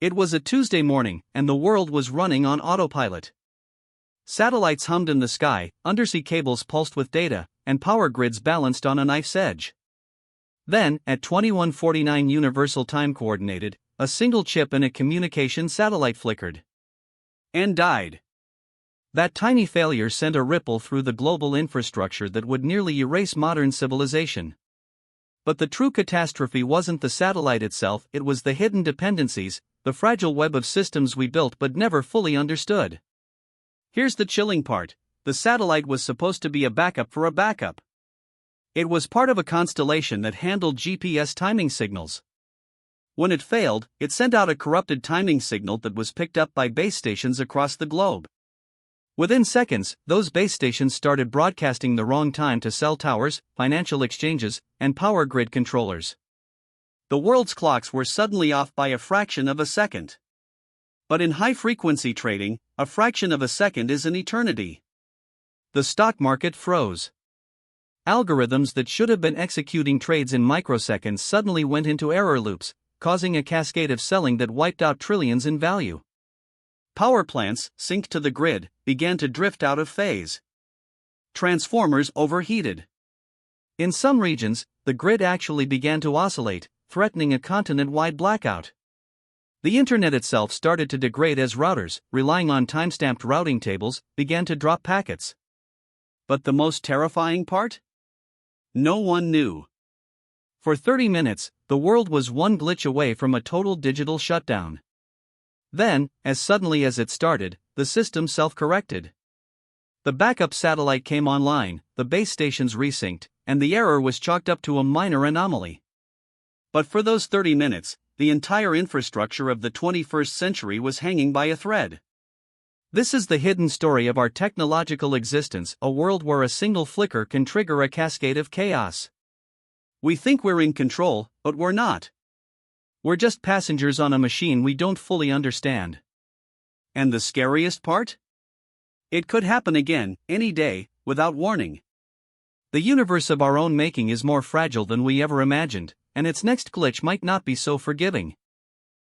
It was a Tuesday morning, and the world was running on autopilot. Satellites hummed in the sky, undersea cables pulsed with data, and power grids balanced on a knife's edge. Then, at 21:49 Universal Time Coordinated, a single chip in a communication satellite flickered and died. That tiny failure sent a ripple through the global infrastructure that would nearly erase modern civilization. But the true catastrophe wasn't the satellite itself, it was the hidden dependencies, the fragile web of systems we built but never fully understood. Here's the chilling part: the satellite was supposed to be a backup for a backup. It was part of a constellation that handled GPS timing signals. When it failed, it sent out a corrupted timing signal that was picked up by base stations across the globe. Within seconds, those base stations started broadcasting the wrong time to cell towers, financial exchanges, and power grid controllers. The world's clocks were suddenly off by a fraction of a second. But in high-frequency trading, a fraction of a second is an eternity. The stock market froze. Algorithms that should have been executing trades in microseconds suddenly went into error loops, causing a cascade of selling that wiped out trillions in value. Power plants, synced to the grid, began to drift out of phase. Transformers overheated. In some regions, the grid actually began to oscillate, threatening a continent-wide blackout. The internet itself started to degrade as routers, relying on time-stamped routing tables, began to drop packets. But the most terrifying part? No one knew. For 30 minutes, the world was one glitch away from a total digital shutdown. Then, as suddenly as it started, the system self-corrected. The backup satellite came online, the base stations resynced, and the error was chalked up to a minor anomaly. But for those 30 minutes, the entire infrastructure of the 21st century was hanging by a thread. This is the hidden story of our technological existence, a world where a single flicker can trigger a cascade of chaos. We think we're in control, but we're not. We're just passengers on a machine we don't fully understand. And the scariest part? It could happen again, any day, without warning. The universe of our own making is more fragile than we ever imagined, and its next glitch might not be so forgiving.